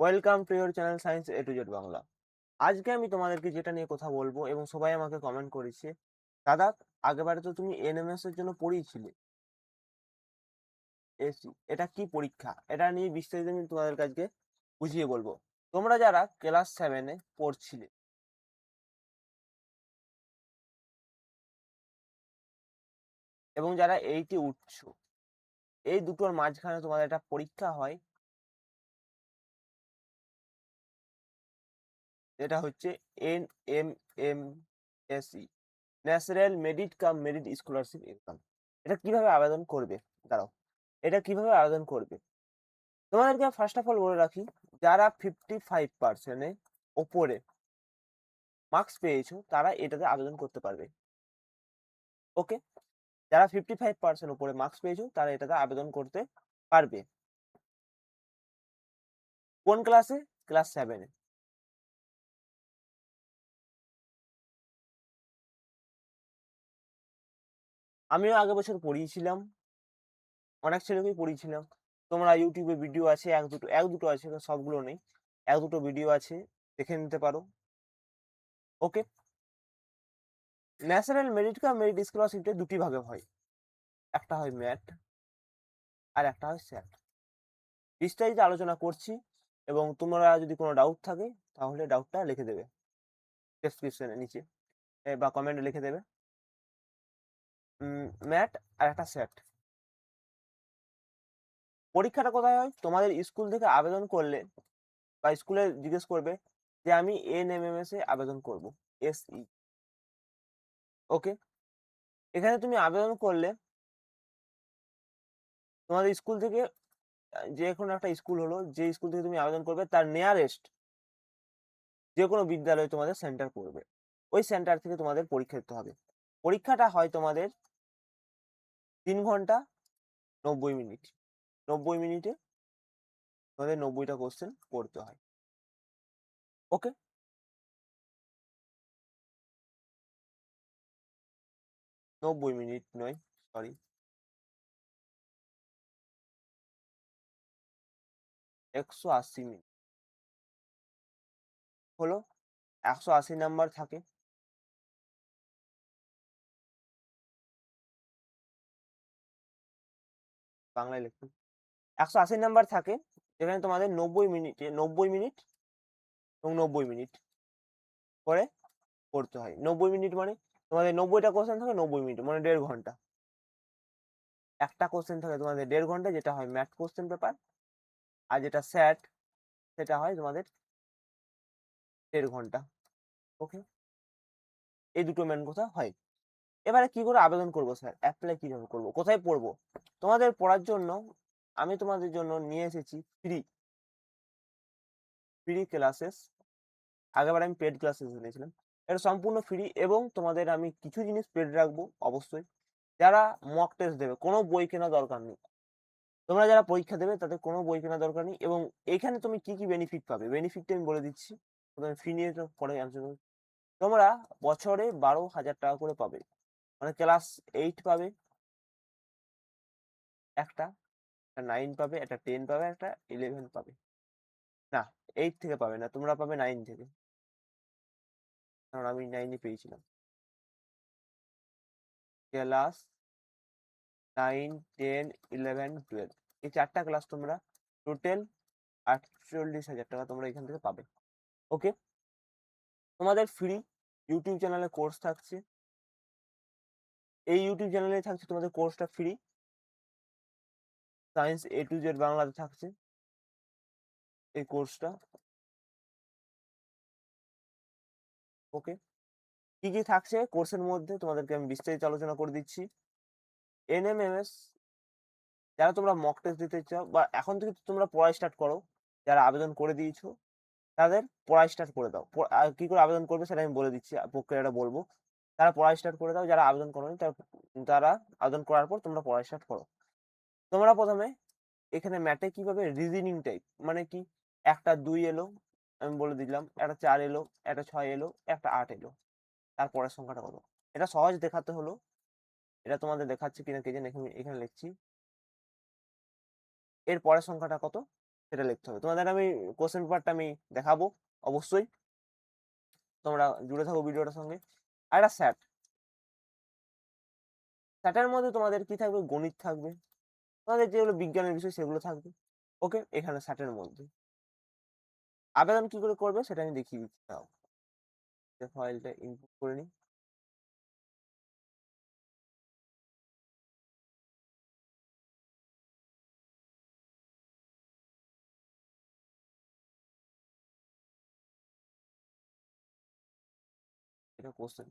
Welcome to your channel science A to Z Bangla. আজকে আমি তোমাদেরকে যেটা নিয়ে কথা বলবো এবং সবাই আমাকে কমেন্ট করেছে, দাদা আগেবারে তো তুমি এনএমএস এর জন্য পড়িয়েছিলে, এসি এটা কি পরীক্ষা, এটা নিয়ে বিস্তারিত আমি তোমাদের কাছে বুঝিয়ে বলবো। তোমরা যারা ক্লাস 7-এ পড়ছিলে এবং যারা 8-এ উঠছো, এই দুটোর মাঝখানে তোমাদের একটা পরীক্ষা হয়, যেটা হচ্ছে NMMSE, national merit cum merit scholarship exam. এটা কিভাবে আবেদন করবে? দাঁড়াও, এটা কিভাবে আবেদন করবে তোমাদেরকে ফার্স্ট অফ অল বলে রাখি, যারা 55% ওপরে মার্কস পেয়েছো তারা এটাতে আবেদন করতে পারবে। ওকে, যারা 55% উপরে মার্কস পেয়েছো তারা এটাতে আবেদন করতে পারবে। কোন ক্লাসে? ক্লাস 7-এ। আমিও আগের বছর পড়িয়েছিলাম, অনেক ছেলেকেই পড়িয়েছিলাম। তোমরা ইউটিউবে ভিডিও আছে, এক দুটো আছে, সবগুলো নেই, এক দুটো ভিডিও আছে, দেখে নিতে পারো। ওকে, ন্যাশনাল মেরিট কাম মেরিট স্কলারশিপটা দুটি ভাগে হয়, একটা হয় ম্যাট আর একটা হয় স্যাট। বিস্তারিত আলোচনা করছি এবং তোমরা যদি কোনো ডাউট থাকে তাহলে ডাউটটা লিখে দেবে ডেসক্রিপশনের নিচে বা কমেন্টে লিখে দেবে। ম্যাট আর একটা স্যাট। পরীক্ষাটা কোথায় হয়? তোমাদের স্কুল থেকে আবেদন করলে বা স্কুলে জিজ্ঞেস করবে যে আমি এনএমএমএস এ আবেদন করব, এসই। ওকে, এখানে তুমি আবেদন করলে তোমাদের স্কুল থেকে যে কোনো একটা স্কুল হলো, যে স্কুল থেকে তুমি আবেদন করবে তার নিয়ারেস্ট যে কোনো বিদ্যালয়ে তোমাদের সেন্টার পড়বে, ওই সেন্টার থেকে তোমাদের পরীক্ষা দিতে হবে। পরীক্ষাটা হয় তোমাদের 3 ঘন্টা 90 মিনিট। 90 মিনিটে তোমাদের 90টা কোশ্চেন করতে হয়। ওকে, 90 মিনিট নয়, সরি, 180 মিনিট হলো। 180 নাম্বার থাকে। বাংলায় লিখুন, 180 নাম্বার থাকে, যেখানে তোমাদের 90 মিনিটে 90 মিনিট এবং 90 মিনিট করে করতে হয়। 90 মিনিট মানে তোমাদের 90টা কোশ্চেন থাকে, 90 মিনিট মানে 1.5 ঘন্টা। একটা কোশ্চেন থাকে তোমাদের 1.5 ঘন্টা, যেটা হয় ম্যাথ কোশ্চেন পেপার, আর যেটা স্যাট সেটা হয় তোমাদের 1.5 ঘন্টা। ওকে, এই দুটো মেন কথা হয়। এবারে কি করে আবেদন করব স্যার, অ্যাপ্লাই কিভাবে করব, কোথায় পড়বো? তোমাদের পড়ার জন্য আমি তোমাদের জন্য নিয়ে এসেছি ফ্রি ফ্রি ক্লাসেস। আগেবার আমি পেড ক্লাসেস নিয়েছিলাম, এটা সম্পূর্ণ ফ্রি এবং তোমাদের আমি কিছু জিনিস পেড রাখবো অবশ্যই। যারা মক টেস্ট দেবে কোনো বই কেনা দরকার নেই, তোমরা যারা পরীক্ষা দেবে তাদের কোনো বই কেনা দরকার নেই। এবং এখানে তুমি কি কি বেনিফিট পাবে, বেনিফিটটা আমি বলে দিচ্ছি। প্রথমে ফি নিয়ে পরে আলোচনা করি। তোমরা বছরে 12,000 টাকা করে পাবে, মানে ক্লাস 8 পাবে একটা, 9 পাবে, একটা 10 পাবে, একটা 11 পাবে। না, 8 থেকে পাবে না, তোমরা পাবে 9 থেকে, কারণ আমি 9-এ পেয়েছিলাম। ক্লাস 9, 10, 11, 12, এই 4টা ক্লাস তোমরা টোটাল 48,000 টাকা তোমরা এখান থেকে পাবে। ওকে, তোমাদের ফ্রি ইউটিউব চ্যানেলে কোর্স থাকছে, এই ইউটিউব চ্যানেলে থাকছে তোমাদের কোর্সটা free, science A to Z বাংলাতে থাকছে এই কোর্সটা। ওকে, কি কি থাকছে কোর্সের মধ্যে তোমাদেরকে আমি বিস্তারিত আলোচনা করে দিচ্ছি। এনএমএমএস, যারা তোমরা মক টেস্ট দিতে চাও বা এখন থেকে তোমরা পড়া স্টার্ট করো, যারা আবেদন করে দিয়েছো তাদের পড়া স্টার্ট করে দাও। কি করে আবেদন করবে সেটা আমি বলে দিচ্ছি, প্রক্রিয়াটা বলবো। তারা পড়া স্টার্ট করে দাও, যারা আবেদন করোনি তারা আবেদন করার পর তোমরা পড়া স্টার্ট করো। তোমরা প্রথমে এখানে ম্যাথে কিভাবে রিজনিং টাইপ, মানে কি, একটা 2 এলো, আমি বলে দিলাম, একটা 4 এলো, একটা 6 এলো, একটা 8 এলো, তারপরের সংখ্যাটা কত? এটা সহজ দেখাতে হলো, এটা তোমাদের দেখাচ্ছে কিনা কে জানে, এখানে লিখছি এর পরের সংখ্যাটা কত, সেটা লিখতে হবে। তোমাদের আমি কোশ্চেন পেপারটা আমি দেখাবো অবশ্যই। তোমরা জুড়ে থাকো ভিডিওটার সঙ্গে। আর একটা স্যাট। স্যাটের মধ্যে তোমাদের কি থাকবে? গণিত থাকবে। তোমাদের যেগুলো বিজ্ঞানের বিষয় সেগুলো থাকবে। ওকে? এখানে স্যাটের মধ্যে। আবেদন কি করে করবে সেটা আমি দেখিয়ে দিচ্ছি। দাও। ফাইলটা ইনপুট করে নিই। এটা কোশ্চেন।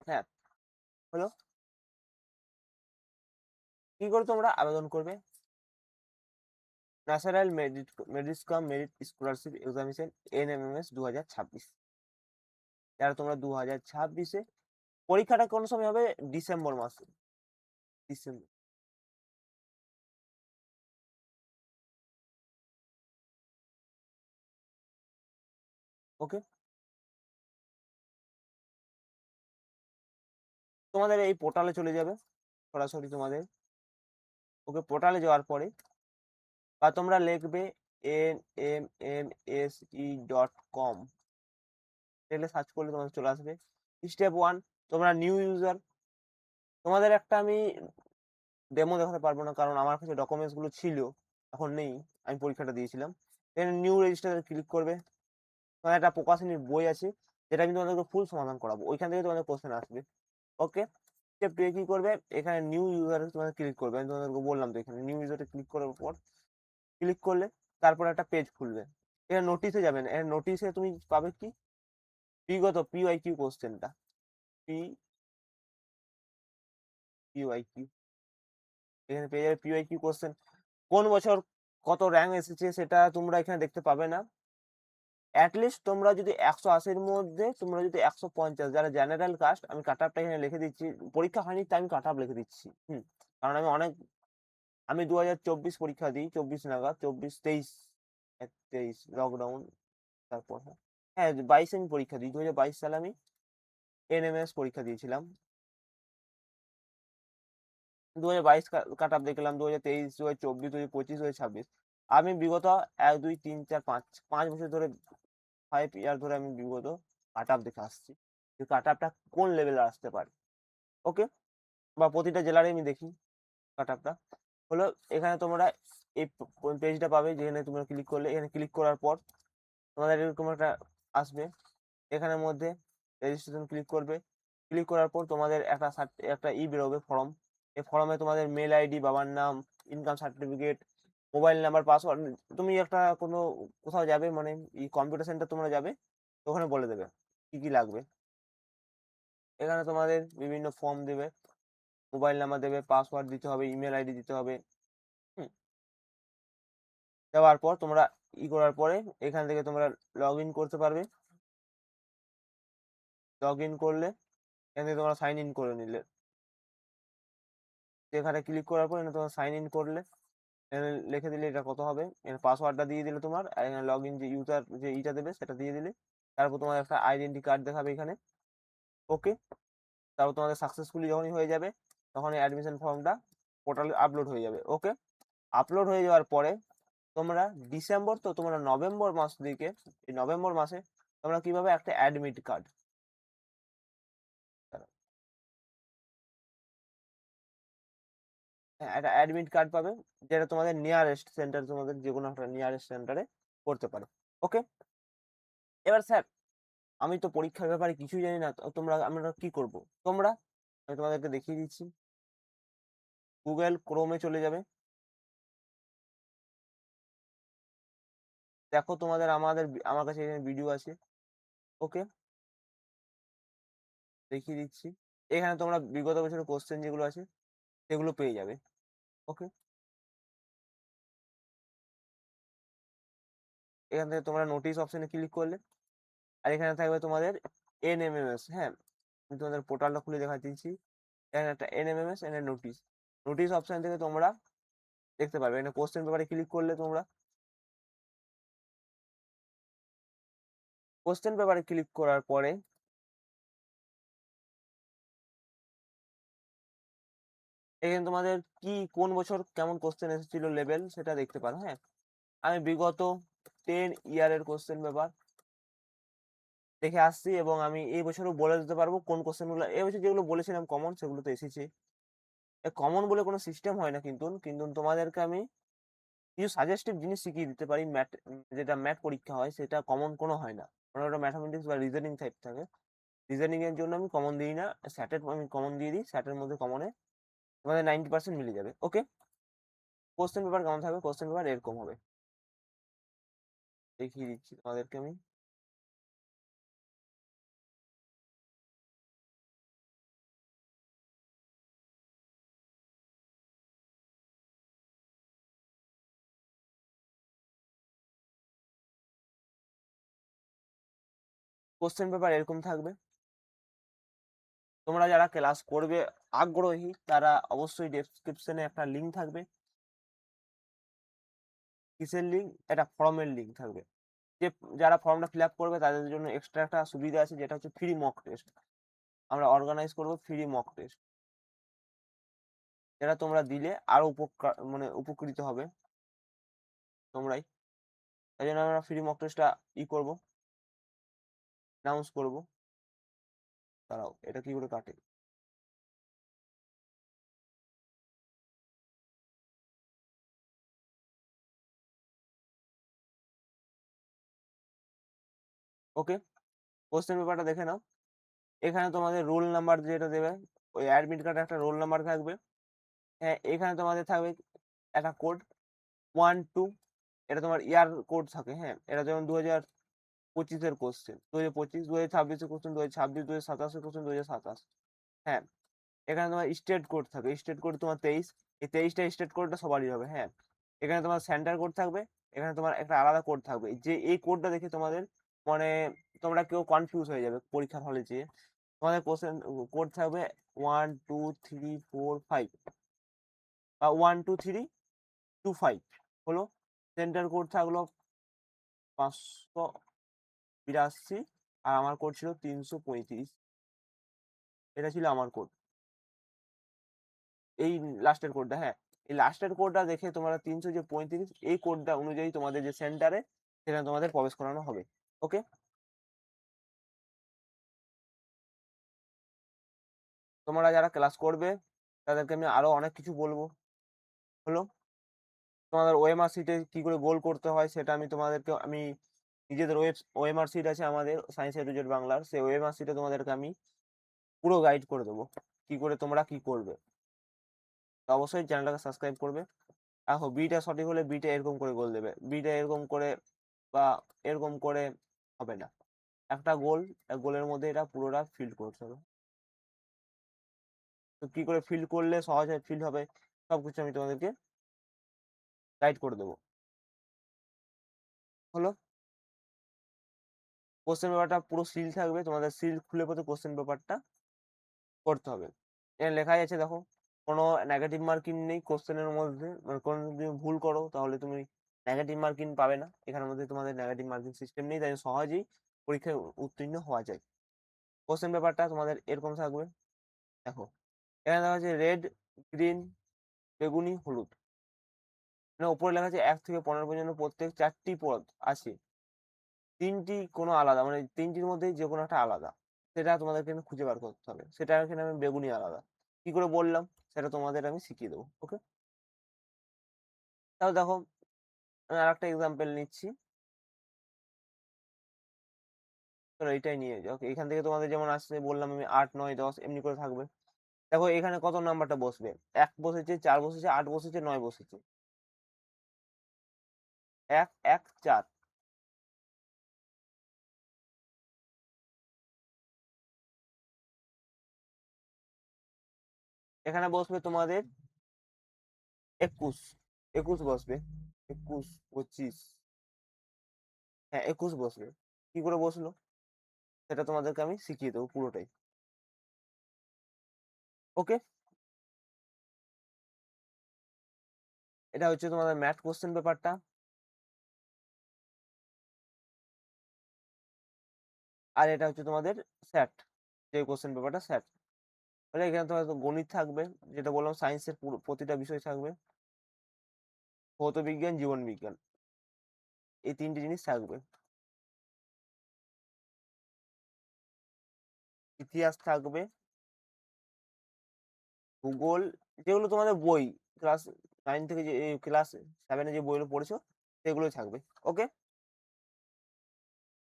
হ্যাঁ, হলো। কি করে তোমরা আবেদন করবে? National merit cum merit scholarship examination NMMS 2026। যারা তোমরা 2026-এ পরীক্ষাটা কোন সময় হবে? ডিসেম্বর মাসে। ডিসেম্বর। ওকে? তোমাদের এই পোর্টালে চলে যাবে সরাসরি তোমাদের। ওকে, পোর্টালে যাওয়ার পরে বা তোমরা লিখবে nmmse.com, লিখলে সার্চ করলে তোমাদের চলে আসবে। স্টেপ 1, তোমরা নিউ ইউজার। তোমাদের একটা আমি ডেমো দেখাতে পারবো না, কারণ আমার কাছে ডকুমেন্টস গুলো ছিল, এখন নেই। আমি পরীক্ষাটা দিয়েছিলাম। এখানে নিউ রেজিস্টারে ক্লিক করবে। তোমার একটা প্রকাশনীর বই আছে, যেটা আমি তোমাদেরকে ফুল সমাধান করাবো। ওইখান থেকে তোমাদের কোশ্চেন আসবে। ওকে? স্টেপ 2 কি করবে? এখানে নিউ ইউজারে তোমাদের ক্লিক করবে। আমি তোমাদেরকে বললাম তো, এখানে নিউ ইউজারে ক্লিক করার পর ক্লিক করলে তারপর একটা পেজ খুলবে। এখানে নোটিশে যাবেন। এখানে নোটিশে তুমি পাবে কি? বিগত PYQ কোশ্চেনটা। PYQ এখানে পেয়ে যাবে PYQ কোশ্চেন। কোন বছর কত র্যাঙ্ক এসেছে সেটা তোমরা এখানে দেখতে পাবে না। অ্যাটলিস্ট তোমরা যদি 180-র মধ্যে তোমরা যদি 150, যারা জেনারেল কাস্ট, আমি কাট আপটা এখানে লিখে দিচ্ছি। পরীক্ষা হয়নি তাই আমি কাট আপ লিখে দিচ্ছি। কারণ আমি 2024 পরীক্ষা দিই, 24 নাগাদ, 24, 23, 23 লকডাউন, তারপর হ্যাঁ 22 আমি পরীক্ষা দিই। 2022 সালে আমি NMS পরীক্ষা দিয়েছিলাম। 2022 কাট আপ দেখলাম, 2023, 2024, 2025, 2026। আমি বিগত 1, 2, 3, 4, 5 বছর ধরে, 5 ইয়ার ধরে আমি বিগত কাট আপ দেখে আসছি। কাট আপটা কোন লেভেলে আসতে পারে। ওকে? বা প্রতিটা জেলারে আমি দেখি কাট আপটা। হলো, এখানে তোমরা এই পেজটা পাবে, যেখানে তোমরা ক্লিক করলে, এখানে ক্লিক করার পর তোমাদের এরকম একটা আসবে। এখানের মধ্যে রেজিস্ট্রেশন ক্লিক করবে। ক্লিক করার পর তোমাদের একটা বেরোবে ফর্ম। এই ফর্মে তোমাদের মেল আইডি, বাবার নাম, income certificate, mobile number, password. তুমি একটা কোথাও যাবে, মানে এই কম্পিউটার সেন্টার তোমরা যাবে, তো ওখানে বলে দেবে কি কি লাগবে। এখানে তোমাদের বিভিন্ন ফর্ম দেবে, মোবাইল নাম্বার দেবে, পাসওয়ার্ড দিতে হবে, ইমেল আইডি দিতে হবে। দেওয়ার পর তোমরা করার পরে এখান থেকে তোমরা লগ ইন করতে পারবে। লগ ইন করলে এখান থেকে তোমরা সাইন ইন করে নিলে, এখানে ক্লিক করার পর এখানে তোমরা সাইন ইন করলে, এখানে লিখে দিলে এটা কত হবে, এখানে পাসওয়ার্ডটা দিয়ে দিলে তোমার, আর এখানে লগ ইন যে ইউজার যে ইটা দেবে সেটা দিয়ে দিলে, তারপর তোমার একটা আইডেন্টি কার্ড দেখাবে এখানে। ওকে? তারপর তোমাদের সাকসেসফুলি যখনই হয়ে যাবে, তখন এই অ্যাডমিশন ফর্মটা পোর্টালে আপলোড হয়ে যাবে। ওকে? আপলোড হয়ে যাওয়ার পরে তোমরা ডিসেম্বর, তো তোমরা নভেম্বর মাস দিকে, এই নভেম্বর মাসে তোমরা কিভাবে একটা অ্যাডমিট কার্ড, হ্যাঁ একটা অ্যাডমিট কার্ড পাবে, যেটা তোমাদের নিয়ারেস্ট সেন্টার, তোমাদের যে কোনো একটা নিয়ারেস্ট সেন্টারে করতে পারে। ওকে? এবার স্যার, আমি তো পরীক্ষার ব্যাপারে কিছুই জানি না, তো আমরা কি করব? তোমরা, আমি তোমাদেরকে দেখিয়ে দিচ্ছি। গুগল ক্রোমে চলে যাবে। দেখো তোমাদের আমার কাছে এখানে ভিডিও আছে। ওকে? দেখিয়ে দিচ্ছি। এখানে তোমরা বিগত বছরের কোশ্চেন যেগুলো আছে সেগুলো পেয়ে যাবে। ওকে? এখান থেকে তোমরা নোটিশ অপশনে ক্লিক করলে, আর এখানে থাকবে তোমাদের NMMS। হ্যাঁ, আমি তোমাদের পোর্টালটা খুলে দেখা দিচ্ছি। এখানে একটা NMMS, এখানে নোটিশ। নোটিশ অপশন থেকে তোমরা দেখতে পারবে, এখানে কোশ্চেন পেপারে ক্লিক করলে তোমরা কোশ্চেন পেপারে ক্লিক করার পরে, এখানে এখানে তোমাদের কোন বছর কেমন কোশ্চেন এসেছিল লেভেল সেটা দেখতে পারো। হ্যাঁ, আমি বিগত 10 ইয়ারের কোশ্চেন পেপার দেখে আসছি এবং আমি এই বছরও বলে দিতে পারবো কোন কোশ্চেনগুলো এই বছর যেগুলো বলেছিলাম কমন সেগুলো তো এসেছে। কমন বলে কোনো সিস্টেম হয় না, কিন্তু কিন্তু তোমাদেরকে আমি কিছু সাজেস্টিভ জিনিস শিখিয়ে দিতে পারি। ম্যাথ, যেটা ম্যাথ পরীক্ষা হয় সেটা কমন কোনো হয় না, মানে ওটা ম্যাথামেটিক্স বা রিজনিং টাইপ থাকে। রিজনিং এর জন্য আমি কমন দিই না, স্যাটের আমি কমন দিয়ে দিই। স্যাটের মধ্যে কমনে তোমাদের 90% মিলে যাবে। ওকে, কোশ্চেন পেপার কেমন থাকবে? কোশ্চেন পেপার এরকম হবে, দেখিয়ে দিচ্ছি তোমাদেরকে আমি। কোশ্চেন পেপার এরকম থাকবে। তোমরা যারা ক্লাস করবে আগ্রহী তারা অবশ্যই ডেসক্রিপশনে একটা লিঙ্ক থাকবে। কিসের লিঙ্ক? এটা ফর্মের লিঙ্ক থাকবে। যে যারা ফর্মটা ফিল আপ করবে তাদের জন্য এক্সট্রা একটা সুবিধা আছে, যেটা হচ্ছে ফ্রি মক টেস্ট। আমরা অর্গানাইজ করবো ফ্রি মক টেস্ট, যেটা তোমরা দিলে আরো উপকার মানে উপকৃত হবে তোমরাই। তাই জন্য আমরা ফ্রি মক টেস্টটা করবো, অ্যানাউন্স করবো। দাঁড়াও, এটা কি করে কাটে? ওকে, কোশ্চেন পেপারটা দেখে নাও। এখানে তোমাদের রোল নাম্বার যেটা দেবে, ওই অ্যাডমিট কার্ডে একটা রোল নাম্বার থাকবে। হ্যাঁ, এখানে তোমাদের থাকবে একটা কোড 1 2, এটা তোমার ইয়ার কোড থাকে। হ্যাঁ, এটা যেমন 2025-এর কোশ্চেন 2025, 2026-এর কোশ্চেন 2026, 2027-এর কোশ্চেন 2027। হ্যাঁ, এখানে তোমার স্টেট কোড থাকে, স্টেট কোড তোমার 23। এই 23টা স্টেট কোডটা সবারই হবে। হ্যাঁ, এখানে তোমার সেন্টার কোড থাকবে, এখানে তোমার একটা আলাদা কোড থাকবে। যে এই কোডটা দেখে তোমাদের মানে তোমরা কেউ কনফিউজ হয়ে যাবে পরীক্ষার হলে যেয়ে। তোমাদের কোশ্চেন কোড থাকবে 1 2 3 4 5 বা 1 2 3 2 5 হলো। সেন্টার কোড থাকলো 582 আর আমার কোড ছিল 335। এটা ছিল আমার কোড, এই লাস্টের কোডটা। হ্যাঁ, এই লাস্টের কোডটা দেখে তোমরা 335 এই কোডটা অনুযায়ী তোমাদের যে সেন্টারে সেখানে তোমাদের প্রবেশ করানো হবে। ওকে, তোমরা যারা ক্লাস করবে তাদেরকে আমি আরো অনেক কিছু বলবো। হলো, তোমাদের ওএমআর শিটে কি করে গোল করতে হয় সেটা আমি তোমাদেরকে নিজেদের ওএমআর শিট আছে আমাদের সায়েন্স এডুকেট বাংলার, সেই ওএমআর শিটে তোমাদেরকে আমি পুরো গাইড করে দেবো কি করে তোমরা কি করবে। তো অবশ্যই চ্যানেলটাকে সাবস্ক্রাইব করবে। দেখো, বিটা সঠিক হলে বিটা এরকম করে গোল দেবে, বিটা এরকম করে বা এরকম করে হবে না। একটা গোল, গোলের মধ্যে এটা পুরোটা ফিল করতে হবে। তো কি করে ফিল করলে সহজ হয় ফিল হবে সবকিছু আমি তোমাদেরকে গাইড করে দেবো। হলো, কোশ্চেন পেপারটা পুরো সিল থাকবে, তোমাদের সিল খুলে পথে কোশ্চেন পেপারটা করতে হবে। এখানে লেখাই আছে দেখো, কোনো নেগেটিভ মার্কিং নেই কোশ্চেনের মধ্যে, মানে কোনো যদি ভুল করো তাহলে তুমি নেগেটিভ মার্কিং পাবে না। এখানের মধ্যে তোমাদের নেগেটিভ মার্কিং সিস্টেম নেই, তাই সহজেই পরীক্ষায় উত্তীর্ণ হওয়া যায়। কোশ্চেন পেপারটা তোমাদের এরকম থাকবে। দেখো, এখানে দেখা যাচ্ছে রেড, গ্রিন, বেগুনি, হলুদ। মানে উপরে লেখা আছে 1 থেকে 15 পর্যন্ত প্রত্যেক 4টি পদ আছে, 3টি কোনো আলাদা, মানে 3টির মধ্যে যে কোনো একটা আলাদা। সেটা তোমাদেরকে খুঁজে বার করতে হবে। সেটা এখানে আমি বেগুনি আলাদা কি করে বললাম সেটা তোমাদের আমি শিখিয়ে দেবো। ওকে, তাহলে দেখো আমি আর একটা এক্সাম্পল নিচ্ছি। চলো এটাই নিয়ে যাও, এখান থেকে তোমাদের যেমন আসছে বললাম আমি 8 9 10 এমনি করে থাকবে। দেখো এখানে কত নাম্বারটা বসবে? 1 বসেছে, 4 বসেছে, 8 বসেছে, 9 বসেছে। 1 1 4। এখানে বসবে তোমাদের 21, 21 বসবে। 21 25, হ্যাঁ 21 বসবে। কি করে বসলো সেটা তোমাদেরকে আমি শিখিয়ে দেবো পুরোটাই। ওকে, এটা হচ্ছে তোমাদের ম্যাথ কোশ্চেন পেপারটা। আর এটা হচ্ছে তোমাদের স্যাট, যে কোশ্চেন পেপারটা স্যাট। তাহলে এখানে তোমার তো গণিত থাকবে, যেটা বললাম সায়েন্সের প্রতিটা বিষয় থাকবে, ভৌত বিজ্ঞান, জীবন বিজ্ঞান, এই 3টে জিনিস থাকবে। ইতিহাস থাকবে, ভূগোল, যেগুলো তোমাদের বই ক্লাস 9 থেকে যে ক্লাস 7 যে বইগুলো পড়েছো সেগুলোই থাকবে। ওকে,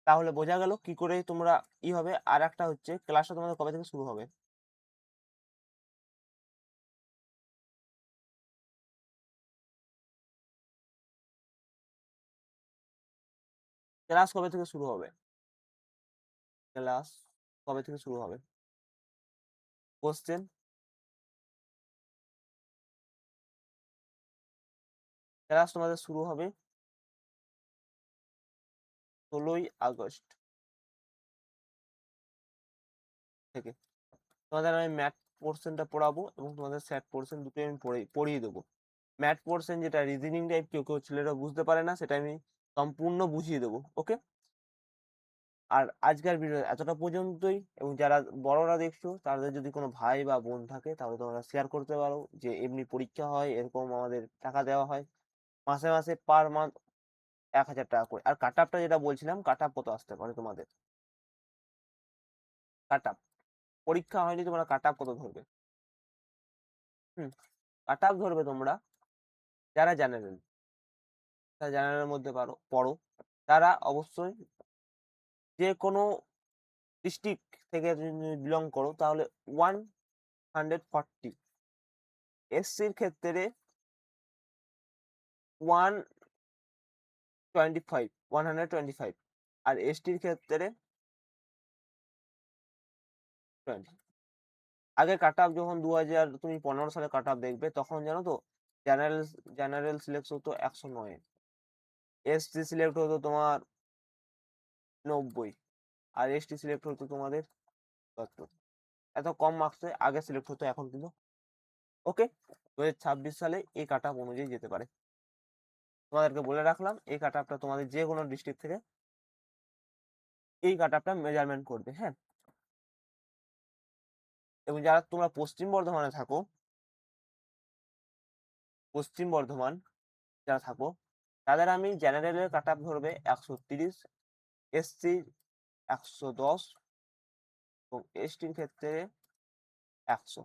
তাহলে বোঝা গেল কি করে তোমরা হবে। আর একটা হচ্ছে, ক্লাসটা তোমাদের কবে থেকে শুরু হবে? ক্লাস কবে থেকে শুরু হবে? ক্লাস কবে থেকে শুরু হবে? কোশ্চেন? ক্লাস তোমাদের শুরু হবে 16ই আগস্ট থেকে। তোমাদের আমি ম্যাথ পোর্শনটা পড়াবো এবং তোমাদের স্যাট পোর্শন দুটোই আমি পড়িয়ে দেবো। ম্যাথ পোর্শন যেটা রিজনিং টাইপ কেউ কেউ ছেলেরা বুঝতে পারে না, সেটা আমি সম্পূর্ণ বুঝিয়ে দেবো। ওকে, আর আজকের ভিডিও এতটা পর্যন্তই। এবং যারা বড়রা দেখছো, তাদের যদি কোনো ভাই বা বোন থাকে তাহলে তোমরা শেয়ার করতে পারো, যে এমনি পরীক্ষা হয়, এরকম আমাদের টাকা দেওয়া হয় মাসে মাসে পার মান্থ 1000 টাকা করে। আর কাট আপটা যেটা বলছিলাম, কাট আপ কত আসতে পারে তোমাদের? কাট আপ, পরীক্ষা হয়নি, তোমরা কাট আপ কত ধরবে? হুম, কাট আপ ধরবে তোমরা যারা জেনারেল, যারা জেনারেলের মধ্যে পড়ো, তারা অবশ্যই যে কোনো ডিস্ট্রিক্ট থেকে বিলং করো তাহলে 140, এসসির ক্ষেত্রে 125, আর এসটির ক্ষেত্রে 20। আগে কাট আপ যখন 2015 সালে কাট আপ দেখবে, তখন জানো তো জেনারেল জেনারেল সিলেক্ট হতো 109, এসসি সিলেক্ট হতো তোমার 90, আর এসটি সিলেক্ট হতো তোমাদের 70। এত কম মার্কসে আগে সিলেক্ট হতো, এখন কিন্তু। ওকে, 2026 সালে এই কাট আপ অনুযায়ী যেতে পারে। তোমাদেরকে বলে রাখলাম, এই কাট আপটা তোমাদের যে কোনো ডিস্ট্রিক্ট থেকে এই কাট আপটা মেজারমেন্ট করবে। হ্যাঁ, এবং যারা তোমরা পশ্চিম বর্ধমানে থাকো, পশ্চিম বর্ধমান যারা থাকো, তাদের আমি জেনারেলের কাট আপ ধরবে 130, এসসি 110 এবং এসটির ক্ষেত্রে 100।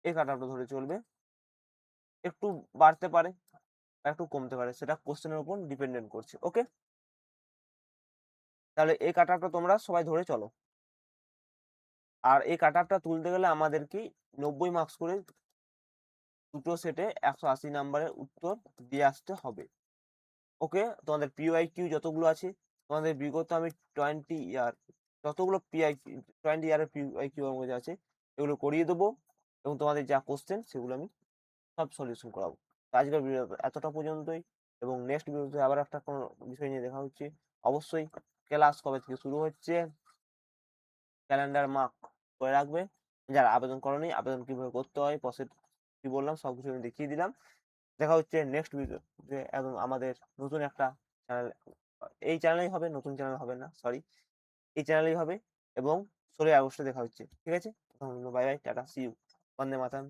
এই কাট আপটা ধরে চলবে। একটু বাড়তে পারে বা একটু কমতে পারে, সেটা কোশ্চেনের উপর ডিপেন্ডেন্ট করছে। ওকে, তাহলে এই কাট আপটা তোমরা সবাই ধরে চলো। আর এই কাট আপটা তুলতে গেলে আমাদেরকে 90 মার্কস করে দুটো সেটে 180 নাম্বারের উত্তর দিয়ে আসতে হবে। ওকে, তোমাদের পিওয়াইকিউ যতগুলো আছে, তোমাদের বিগত আমি 20 ইয়ার যতগুলো পিআইকিউ 20 ইয়ারের পিওয়াইকিউ আমার কাছে আছে, এগুলো করিয়ে দেবো এবং তোমাদের যা কোশ্চেন সেগুলো আমি সব সলিউশন করাবো। তো আজকের ভিডিও এতটা পর্যন্তই, এবং নেক্সট ভিডিওতে আবার একটা কোনো বিষয় নিয়ে দেখা হচ্ছে। অবশ্যই ক্লাস কবে থেকে শুরু হচ্ছে ক্যালেন্ডার মার্ক করে রাখবে। যারা আবেদন করনি, আবেদন কিভাবে করতে হয়, প্রসেস কি বললাম সবকিছু আমি দেখিয়ে দিলাম। দেখা হচ্ছে নেক্সট ভিডিওতে, এবং আমাদের নতুন একটা চ্যানেল, এই চ্যানেলেই হবে, নতুন চ্যানেল হবে না, সরি, এই চ্যানেলেই হবে। এবং 16ই আগস্টে দেখা হচ্ছে। ঠিক আছে, bye bye, tata, see you, Vande Mataram.